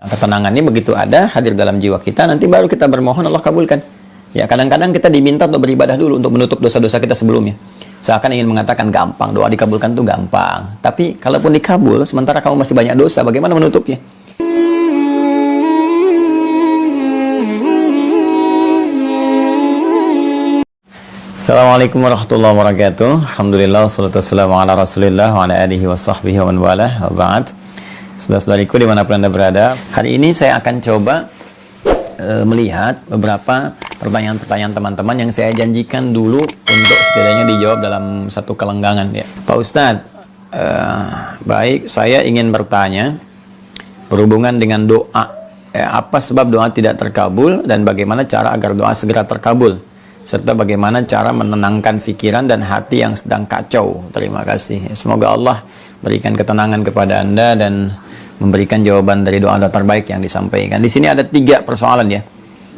Ketenangan ini begitu ada, hadir dalam jiwa kita, nanti baru kita bermohon Allah kabulkan. Ya, kadang-kadang kita diminta untuk beribadah dulu untuk menutup dosa-dosa kita sebelumnya. Seakan ingin mengatakan gampang, doa dikabulkan itu gampang. Tapi kalaupun dikabul, sementara kamu masih banyak dosa, bagaimana menutupnya? Assalamualaikum warahmatullahi wabarakatuh. Alhamdulillah, wassalatu wassalamu ala rasulillah wa ala alihi wa sahbihi wa man walah, wa ba'd. Saudara-saudariku dimanapun Anda berada, hari ini saya akan coba melihat beberapa pertanyaan-pertanyaan teman-teman yang saya janjikan dulu untuk setidaknya dijawab dalam satu kelenggangan ya. Pak Ustadz, baik, saya ingin bertanya berhubungan dengan doa. Apa sebab doa tidak terkabul dan bagaimana cara agar doa segera terkabul? Serta bagaimana cara menenangkan pikiran dan hati yang sedang kacau. Terima kasih. Semoga Allah berikan ketenangan kepada Anda dan memberikan jawaban dari doa-doa terbaik yang disampaikan. Di sini ada 3 persoalan ya.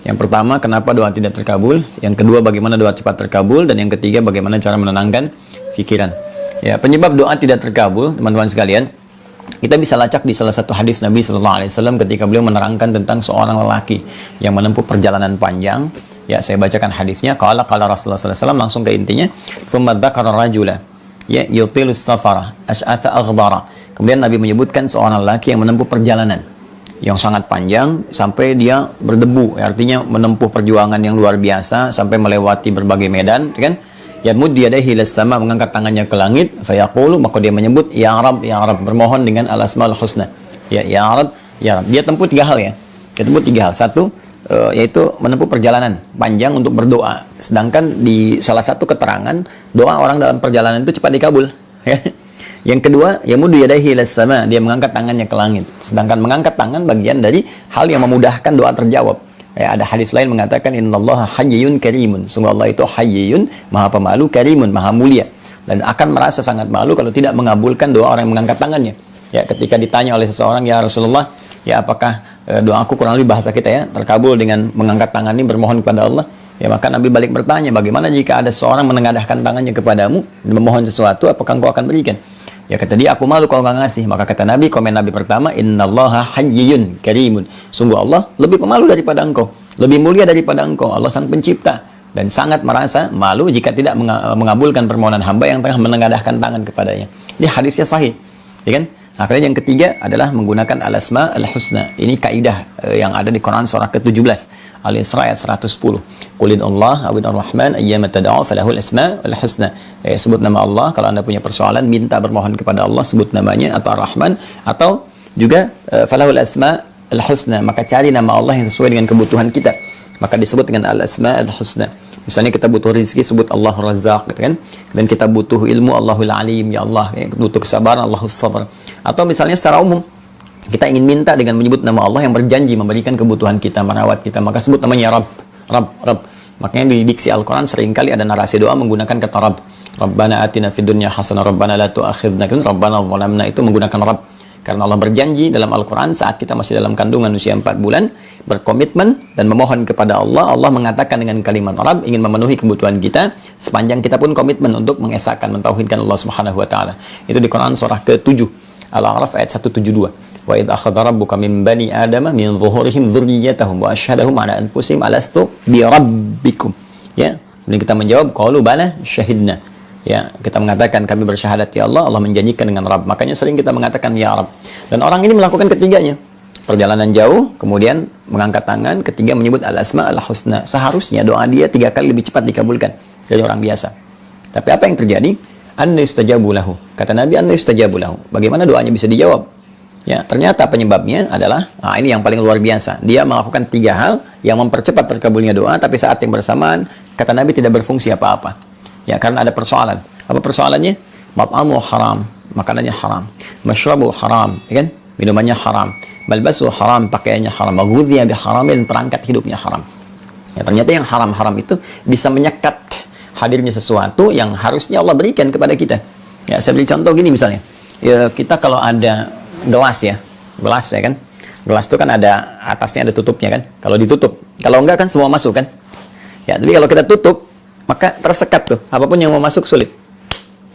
Yang pertama, kenapa doa tidak terkabul? Yang kedua, bagaimana doa cepat terkabul? Dan yang ketiga, bagaimana cara menenangkan pikiran. Ya, penyebab doa tidak terkabul, teman-teman sekalian, kita bisa lacak di salah satu hadis Nabi SAW ketika beliau menerangkan tentang seorang lelaki yang menempuh perjalanan panjang. Ya, saya bacakan hadisnya. Qala Rasulullah SAW, langsung ke intinya. Tsumma dzakara rajula ya yutilus safara asy'atha aghbara. Kemudian Nabi menyebutkan seorang lelaki yang menempuh perjalanan yang sangat panjang sampai dia berdebu, artinya menempuh perjuangan yang luar biasa sampai melewati berbagai medan, kan? Yamud yadayhi ila sama, mengangkat tangannya ke langit, fayaqulu, maka dia menyebut ya Rabb, bermohon dengan al-asmaul husna. Ya Rabb, ya Rabb. Dia tempuh 3 hal ya. Dia tempuh 3 hal. Satu, yaitu menempuh perjalanan panjang untuk berdoa. Sedangkan di salah satu keterangan, doa orang dalam perjalanan itu cepat dikabul. Yang kedua, yamudu yadayhi ilas sama, dia mengangkat tangannya ke langit. Sedangkan mengangkat tangan bagian dari hal yang memudahkan doa terjawab. Ya, ada hadis lain mengatakan innallaha hayyun karimun. Sungguh Allah itu hayyun, maha pemalu, karimun, maha mulia. Dan akan merasa sangat malu kalau tidak mengabulkan doa orang yang mengangkat tangannya. Ya, ketika ditanya oleh seseorang, ya Rasulullah, ya apakah doaku, kurang lebih bahasa kita ya, terkabul dengan mengangkat tangan ini bermohon kepada Allah? Ya, maka Nabi balik bertanya, bagaimana jika ada seorang menengadahkan tangannya kepadamu dan memohon sesuatu, apakah engkau akan berikan? Ya, kata dia, aku malu kalau nggak ngasih. Maka kata Nabi, komen Nabi pertama, innallaha hayyun karimun. Sungguh Allah lebih pemalu daripada engkau, lebih mulia daripada engkau. Allah sang pencipta dan sangat merasa malu jika tidak mengabulkan permohonan hamba yang tengah menengadahkan tangan kepadanya. Ini hadisnya sahih, ya kan? Akhirnya yang ketiga adalah menggunakan al-asma al-husna. Ini kaidah yang ada di Quran surah ke-17 Al-Isra ayat 110. Qulid Allah awid ar-Rahman ayyama tad'u falahul asma al-husna. Sebut nama Allah kalau Anda punya persoalan, minta bermohon kepada Allah, sebut namanya, atau Ar-Rahman, atau juga falahul asma al-husna, maka cari nama Allah yang sesuai dengan kebutuhan kita, maka disebut dengan al-asma al-husna. Misalnya kita butuh rezeki, sebut Allahur Razzaq, gitu kan? Dan kita butuh ilmu, Allahul Alim, ya Allah. Ya, butuh kesabaran, Allahus Sabar. Atau misalnya secara umum, kita ingin minta dengan menyebut nama Allah yang berjanji memberikan kebutuhan kita, merawat kita, maka sebut namanya Rabb. Makanya di diksi Al-Quran seringkali ada narasi doa menggunakan kata Rabb. Rabbana atina fid dunya hasanah, Rabbana la tu'akhidna, Rabbana zalamna, itu menggunakan Rabb. Karena Allah berjanji dalam Al-Quran saat kita masih dalam kandungan usia 4 bulan, berkomitmen dan memohon kepada Allah, Allah mengatakan dengan kalimat Rabb, ingin memenuhi kebutuhan kita, sepanjang kita pun komitmen untuk mengesahkan, mentauhidkan Allah Subhanahu wa Ta'ala. Itu di Quran surah ke-7 Al-A'raf ayat 172. Wa idh akhadha rabbuka min bani adama min zuhurihim dzurriyyatahum wa asyhadahum ala anfusihim alastu bi rabbikum. Ya, kemudian kita menjawab qalu bala syahidna. Ya, kita mengatakan kami bersyahadat ya Allah, Allah menjanjikan dengan Rabb. Makanya sering kita mengatakan ya Rabb. Dan orang ini melakukan ketiganya. Perjalanan jauh, kemudian mengangkat tangan, ketiga menyebut al-asma al-husna. Seharusnya doa dia 3 kali lebih cepat dikabulkan dari orang biasa. Tapi apa yang terjadi? Anna yustajabu lahu. Kata Nabi, anna yustajabu lahu. Bagaimana doanya bisa dijawab? Ya, ternyata penyebabnya adalah, ini yang paling luar biasa. Dia melakukan 3 hal yang mempercepat terkabulnya doa, tapi saat yang bersamaan, kata Nabi tidak berfungsi apa-apa. Ya, karena ada persoalan. Apa persoalannya? Mat'amu haram, makanannya haram. Masyrabu haram, ya kan? Minumannya haram. Malbasu haram, pakaiannya haram. Maghudhiya biharamin, perangkat hidupnya haram. Ya, ternyata yang haram-haram itu bisa menyekat hadirnya sesuatu yang harusnya Allah berikan kepada kita. Ya, saya beri contoh gini misalnya. Ya, kita kalau ada gelas ya. Gelas ya kan? Gelas itu kan ada atasnya, ada tutupnya kan? Kalau ditutup. Kalau enggak kan semua masuk kan? Ya, tapi kalau kita tutup, maka tersekat tuh, apapun yang mau masuk sulit.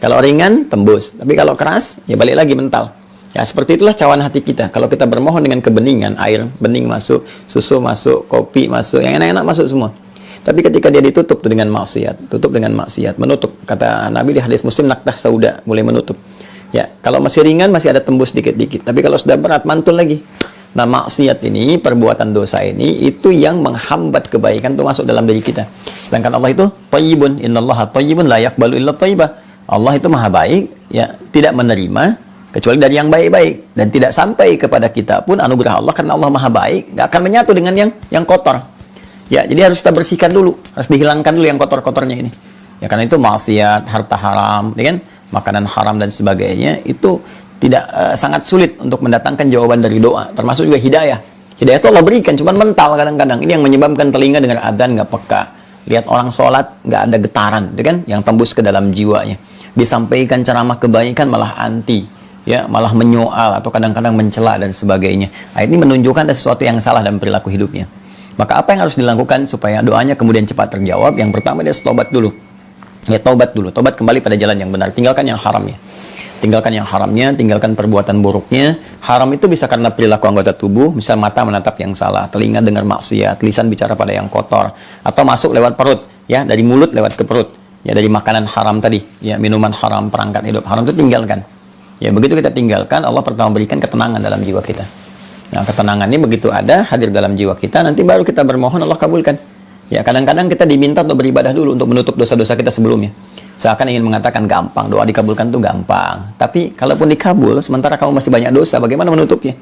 Kalau ringan, tembus. Tapi kalau keras, ya balik lagi mental. Ya, seperti itulah cawan hati kita. Kalau kita bermohon dengan kebeningan, air bening masuk, susu masuk, kopi masuk, yang enak-enak masuk semua. Tapi ketika dia ditutup dengan maksiat, menutup. Kata Nabi di hadis Muslim, naktah sauda, mulai menutup. Ya, kalau masih ringan masih ada tembus dikit-dikit. Tapi kalau sudah berat, mantul lagi. Nah, maksiat ini, perbuatan dosa ini, itu yang menghambat kebaikan itu masuk dalam diri kita. Sedangkan Allah itu thayyibun, innallaha thayyibun la yaqbalu illa thayyibah. Allah itu maha baik, ya, tidak menerima kecuali dari yang baik-baik, dan tidak sampai kepada kita pun anugerah Allah karena Allah maha baik, nggak akan menyatu dengan yang kotor. Ya, jadi harus kita bersihkan dulu, harus dihilangkan dulu yang kotor-kotornya ini. Ya, karena itu maksiat, harta haram, ya kan, makanan haram dan sebagainya itu tidak sangat sulit untuk mendatangkan jawaban dari doa, termasuk juga hidayah. Hidayah itu Allah berikan, cuman mental kadang-kadang. Ini yang menyebabkan telinga dengar adzan nggak peka, lihat orang sholat nggak ada getaran, ya kan, yang tembus ke dalam jiwanya. Disampaikan ceramah kebaikan malah anti. Ya, malah menyoal atau kadang-kadang mencela dan sebagainya. Nah, ini menunjukkan ada sesuatu yang salah dalam perilaku hidupnya. Maka apa yang harus dilakukan supaya doanya kemudian cepat terjawab? Yang pertama dia tobat dulu. Ya, tobat dulu. Tobat kembali pada jalan yang benar. Tinggalkan yang haramnya. Tinggalkan perbuatan buruknya. Haram itu bisa karena perilaku anggota tubuh, misal mata menatap yang salah, telinga dengar maksiat, lisan bicara pada yang kotor, atau masuk lewat perut, ya, dari mulut lewat ke perut. Ya, dari makanan haram tadi, ya, minuman haram, perangkat hidup haram itu tinggalkan. Ya, begitu kita tinggalkan, Allah pertama berikan ketenangan dalam jiwa kita. Nah, ketenangan ini begitu ada, hadir dalam jiwa kita, nanti baru kita bermohon, Allah kabulkan. Ya, kadang-kadang kita diminta untuk beribadah dulu, untuk menutup dosa-dosa kita sebelumnya. Seakan ingin mengatakan gampang, doa dikabulkan itu gampang. Tapi, kalaupun dikabul, sementara kamu masih banyak dosa, bagaimana menutupnya?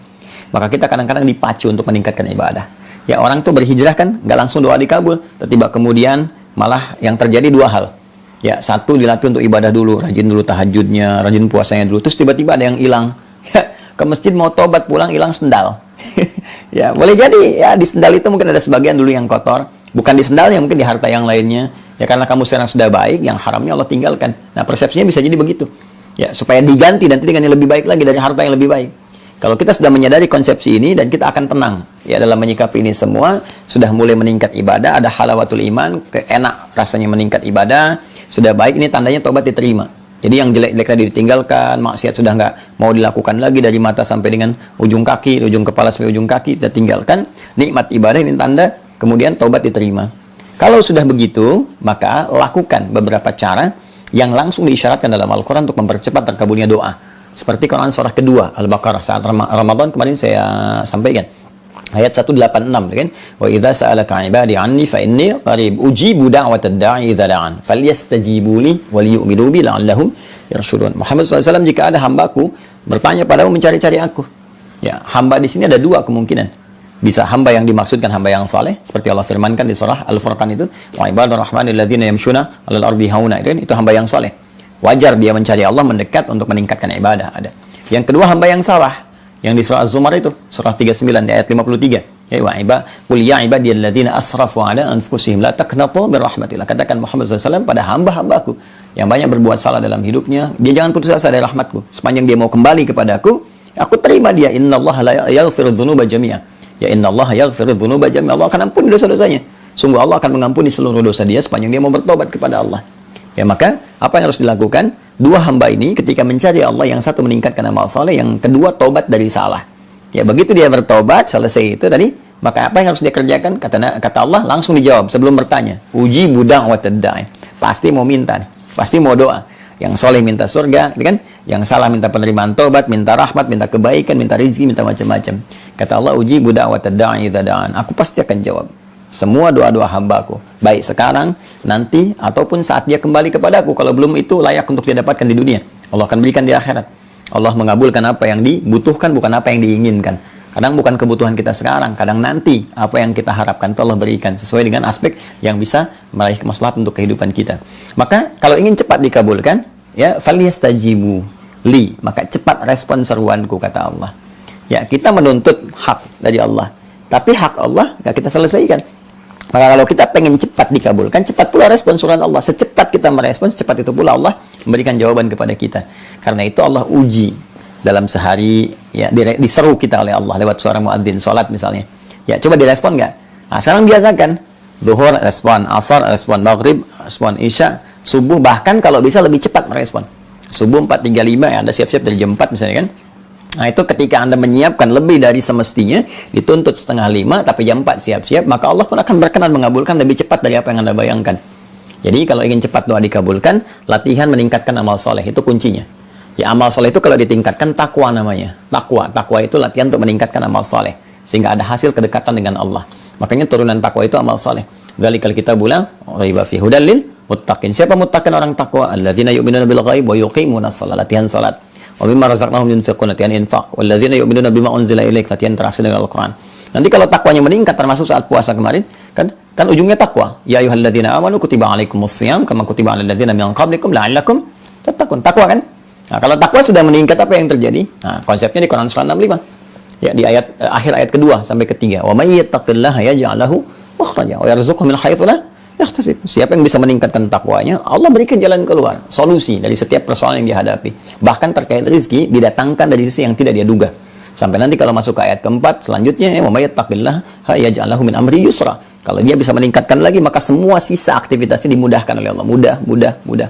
Maka kita kadang-kadang dipacu untuk meningkatkan ibadah. Ya, orang tuh berhijrah kan, nggak langsung doa dikabul. Tiba-tiba kemudian, malah yang terjadi dua hal. Ya, satu dilatih untuk ibadah dulu, rajin dulu tahajudnya, rajin puasanya dulu. Terus tiba-tiba ada yang hilang. Ya, ke masjid mau tobat pulang hilang sendal. Ya, boleh jadi ya di sendal itu mungkin ada sebagian dulu yang kotor. Bukan di sendalnya, mungkin di harta yang lainnya. Ya, karena kamu sekarang sudah baik, yang haramnya Allah tinggalkan. Nah, persepsinya bisa jadi begitu. Ya, supaya diganti nanti dengan yang lebih baik lagi dari harta yang lebih baik. Kalau kita sudah menyadari konsepsi ini dan kita akan tenang ya dalam menyikapi ini semua, sudah mulai meningkat ibadah, ada halawatul iman, enak rasanya meningkat ibadah. Sudah baik, ini tandanya tobat diterima. Jadi yang jelek-jelek tadi ditinggalkan, maksiat sudah nggak mau dilakukan lagi dari mata sampai dengan ujung kaki, ujung kepala sampai ujung kaki, kita tinggalkan. Nikmat ibadah ini tanda kemudian tobat diterima. Kalau sudah begitu, maka lakukan beberapa cara yang langsung diisyaratkan dalam Al-Quran untuk mempercepat terkabulnya doa. Seperti Quran surah kedua, Al-Baqarah, saat Ramadan kemarin saya sampaikan. Ayat 186, kan? Wa idza sa'alaka 'ibadi 'anni fa inni qarib ujibu da'watad da'i idza da'an falyastajibu li wal yu'minu bi la'allahum yarshudun. Muhammad SAW, jika ada hambaku bertanya padamu mencari-cari aku. Ya, hamba di sini ada dua kemungkinan. Bisa hamba yang dimaksudkan hamba yang saleh, seperti Allah firmankan di surah Al-Furqan itu, wa ibadur rahmanil ladzina yamshuna 'alal ardi hauna, itu hamba yang saleh. Wajar dia mencari Allah, mendekat untuk meningkatkan ibadah, ada. Yang kedua hamba yang salah. Yang di surah Az-Zumar itu, surah 39 di ayat 53. Ya wa qul ya ibadiyalladzina asrafu ala anfusihim la taqnatu min rahmatillah. Katakan Muhammad SAW pada hamba-hambaku yang banyak berbuat salah dalam hidupnya, dia jangan putus asa dari rahmatku. Sepanjang dia mau kembali kepadaku, aku terima dia. Innallaha la yaghfiru dzunuba jami'a. Ya innallaha yaghfiru dzunuba jami'a. Allah akan ampuni dosa-dosanya. Sungguh Allah akan mengampuni seluruh dosa dia sepanjang dia mau bertobat kepada Allah. Ya, maka apa yang harus dilakukan? Dua hamba ini ketika mencari Allah, yang satu meningkatkan amal saleh, yang kedua tobat dari salah. Ya, begitu dia bertobat, selesai itu tadi, maka apa yang harus dia kerjakan? Kata Allah langsung dijawab sebelum bertanya. Uji budang wa tadda'i. Pasti mau minta nih. Pasti mau doa. Yang soleh minta surga, kan? Yang salah minta penerimaan tobat, minta rahmat, minta kebaikan, minta rezeki, minta macam-macam. Kata Allah, uji budang wa tadda'i idza da'an. Aku pasti akan jawab semua doa-doa hambaku, baik sekarang, nanti, ataupun saat dia kembali kepadaku. Kalau belum itu layak untuk dia dapatkan di dunia, Allah akan berikan di akhirat. Allah mengabulkan apa yang dibutuhkan, bukan apa yang diinginkan. Kadang bukan kebutuhan kita sekarang, kadang nanti apa yang kita harapkan itu Allah berikan sesuai dengan aspek yang bisa meraih kemaslahatan untuk kehidupan kita. Maka kalau ingin cepat dikabulkan, ya falyastajibu li, maka cepat respon seruanku, kata Allah. Ya, kita menuntut hak dari Allah, tapi hak Allah nggak kita selesaikan. Maka kalau kita pengen cepat dikabulkan, cepat pula respon surat Allah. Secepat kita merespon, secepat itu pula Allah memberikan jawaban kepada kita. Karena itu Allah uji dalam sehari, ya, diseru kita oleh Allah lewat suara muadzin salat misalnya. Ya, coba direspon nggak? Nah, sekarang biasakan. Zuhur respon, asar respon, maghrib respon, isya, subuh, bahkan kalau bisa lebih cepat merespon. Subuh 4.35, ya, Anda siap-siap dari jam 4 misalnya kan. Nah, itu ketika Anda menyiapkan lebih dari semestinya, dituntut 4:30, tapi jam 4 siap-siap, maka Allah pun akan berkenan mengabulkan lebih cepat dari apa yang Anda bayangkan. Jadi, kalau ingin cepat doa dikabulkan, latihan meningkatkan amal soleh, itu kuncinya. Ya, amal soleh itu kalau ditingkatkan, takwa namanya. Takwa itu latihan untuk meningkatkan amal soleh, sehingga ada hasil kedekatan dengan Allah. Makanya turunan takwa itu amal soleh. Dzalikal kitabul raiba fihi hudal lil muttaqin. Siapa muttaqin? Orang takwa. Alladzina yu'minuna bil ghaib wa yuqimunas shalah, latihan salat. Wa mimma razaqnahum yunfiqun, latihan infak. Walladzina yu'minuna bima unzila ilaik, latihan interaksi dengan Al-Qur'an. Nanti kalau takwanya meningkat, termasuk saat puasa kemarin, kan ujungnya takwa. Ya ayyuhalladzina amanu kutiba alaikumusiyam kama kutiba alal ladzina min qablikum la'allakum tattaqun. Takwa kan? Nah, kalau takwa sudah meningkat, apa yang terjadi? Nah, konsepnya di Quran surah 65. Ya, di akhir ayat kedua sampai ketiga. Wa may yattaqillaha yaj'al lahu makhraja wa yarzuqhu min haitsu la yahtasib. Siapa yang bisa meningkatkan takwanya, Allah berikan jalan keluar, solusi dari setiap persoalan yang dihadapi. Bahkan terkait rezeki didatangkan dari sisi yang tidak dia duga. Sampai nanti kalau masuk ke ayat keempat selanjutnya, wa may yattaqillaha yaj'al lahu min amri yusra. Kalau dia bisa meningkatkan lagi, maka semua sisa aktivitasnya dimudahkan oleh Allah. Mudah.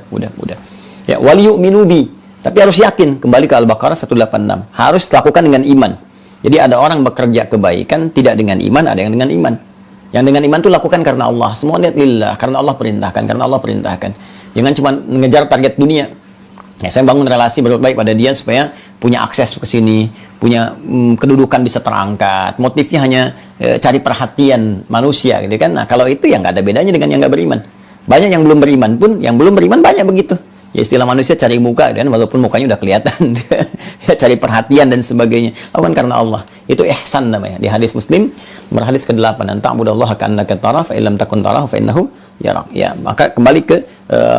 Ya, wal yu'minu bi. Tapi harus yakin, kembali ke Al-Baqarah 186. Harus lakukan dengan iman. Jadi ada orang bekerja kebaikan tidak dengan iman, ada yang dengan iman. Yang dengan iman itu lakukan karena Allah. Semua niat lillah, karena Allah perintahkan. Jangan cuma mengejar target dunia. Ya, saya bangun relasi baik pada dia supaya punya akses ke sini, punya kedudukan bisa terangkat. Motifnya hanya cari perhatian manusia gitu kan. Nah, kalau itu ya nggak ada bedanya dengan yang nggak beriman. Banyak yang belum beriman pun, yang belum beriman banyak begitu. Ya, istilah manusia cari muka kan, walaupun mukanya udah kelihatan. Ya, cari perhatian dan sebagainya. Lakukan karena Allah. Itu ihsan namanya. Di hadis Muslim, nomor hadis ke-8, "Ta'budallaha ka'annaka tarahu fa illam takun tarahu fa innahu yarak." Ya, maka kembali ke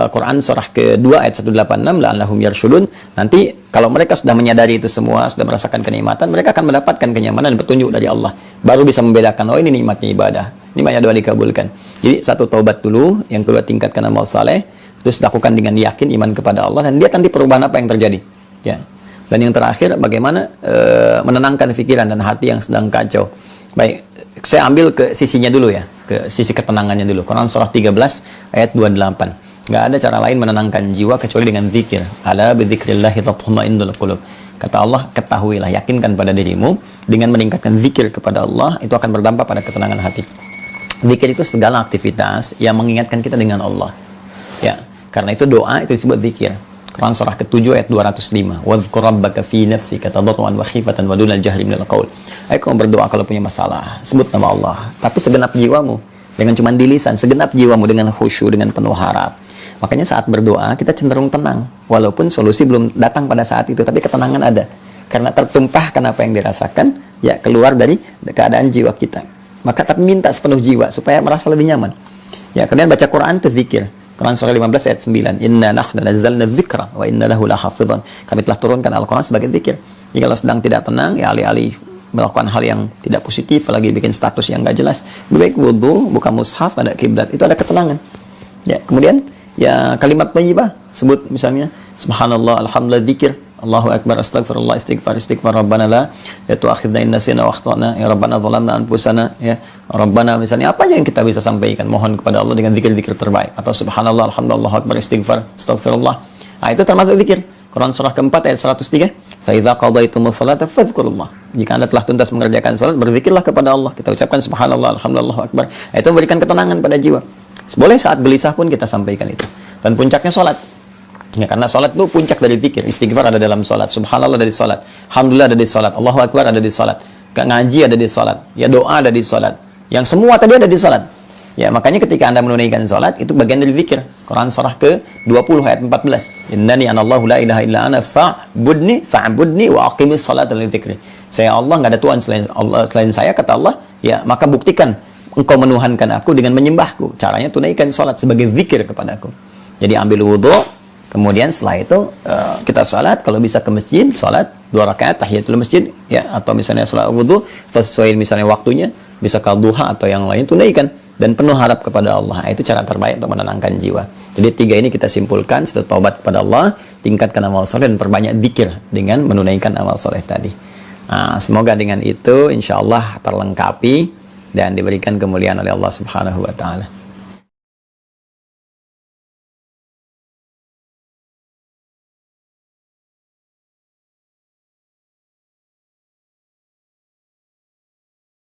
Quran surah ke-2 ayat 186, la'allahum yarshudun. Nanti kalau mereka sudah menyadari itu semua, sudah merasakan kenikmatan, mereka akan mendapatkan kenyamanan dan petunjuk dari Allah. Baru bisa membedakan, oh ini nikmatnya ibadah. Nikmatnya doa dikabulkan. Jadi satu taubat dulu, yang kedua tingkatkan amal saleh, terus lakukan dengan yakin iman kepada Allah, dan lihat nanti perubahan apa yang terjadi. Ya. Dan yang terakhir, bagaimana menenangkan pikiran dan hati yang sedang kacau. Baik, saya ambil ke sisinya dulu ya, ke sisi ketenangannya dulu. Quran surah 13 ayat 28. Nggak ada cara lain menenangkan jiwa kecuali dengan zikir. Ala bidzikrillahi tatma'innul qulub. Kata Allah, ketahuilah, yakinkan pada dirimu dengan meningkatkan zikir kepada Allah, itu akan berdampak pada ketenangan hati. Zikir itu segala aktivitas yang mengingatkan kita dengan Allah. Ya, karena itu doa itu disebut zikir. Quran surah ke-7 ayat 205. Wadhkur rabbaka fi nafsika tadarruan wa khifatan wa dunal jahri minal qaul. Ayo kamu berdoa kalau punya masalah, sebut nama Allah, tapi segenap jiwamu, jangan cuma di lisan, segenap jiwamu dengan khusyuk, dengan penuh harap. Makanya saat berdoa kita cenderung tenang, walaupun solusi belum datang pada saat itu, tapi ketenangan ada. Karena tertumpahkan apa yang dirasakan, ya keluar dari keadaan jiwa kita. Maka tapi minta sepenuh jiwa supaya merasa lebih nyaman. Ya, kemudian baca Quran itu zikir. Quran surah 15 ayat 9. Inna nahnu nazzalna dzikra wa inna lahu lahafidhan. Kami telah turunkan Al-Quran sebagai zikir. Jika kalau sedang tidak tenang, ya alih-alih melakukan hal yang tidak positif, lagi bikin status yang nggak jelas, lebih baik wudu, buka mushaf, ada kiblat, itu ada ketenangan. Ya, kemudian ya kalimat thayyibah, sebut misalnya subhanallah, alhamdulillah, zikir, Allahu akbar, astagfirullah, istighfar, rabbana la tu'akhidna in nasina wa akhtana, ya rabbana zalamna anfusana, ya rabbana, misalnya apa yang kita bisa sampaikan, mohon kepada Allah dengan zikir-zikir terbaik, atau subhanallah, alhamdulillah, Allahu akbar, istighfar, astaghfirullah. Nah, itu termasuk zikir. Quran surah keempat ayat 103. Fa idza qadaytumus salata fadhkurullah. Jika Anda telah tuntas mengerjakan salat, berzikirlah kepada Allah. Kita ucapkan subhanallah, alhamdulillah, Allahu akbar. Itu memberikan ketenangan pada jiwa. Boleh saat gelisah pun kita sampaikan itu. Dan puncaknya salat. Ya, karena salat itu puncak dari zikir. Istighfar ada dalam salat, subhanallah ada di salat, alhamdulillah ada di salat, Allahu akbar ada di salat, ngaji ada di salat, ya doa ada di salat. Yang semua tadi ada di salat. Ya, makanya ketika Anda menunaikan salat itu bagian dari zikir. Quran surah ke-20 ayat 14. Innani anallahu la ilaha illa ana fa'budni wa aqimis salata li dzikri. Saya Allah, enggak ada Tuhan selain saya, kata Allah. Ya, maka buktikan engkau menuhankan aku dengan menyembahku. Caranya tunaikan salat sebagai zikir kepadaku. Jadi ambil wudu, kemudian setelah itu kita salat, kalau bisa ke masjid, salat 2 rakaat tahiyatul masjid, ya, atau misalnya salat wudu sesuai misalnya waktunya, bisa duha atau yang lain, tunaikan dan penuh harap kepada Allah. Itu cara terbaik untuk menenangkan jiwa. Jadi 3 ini kita simpulkan, setelah taubat kepada Allah, tingkatkan amal soleh dan perbanyak zikir dengan menunaikan amal soleh tadi. Nah, semoga dengan itu insya Allah terlengkapi dan diberikan kemuliaan oleh Allah Subhanahu wa taala.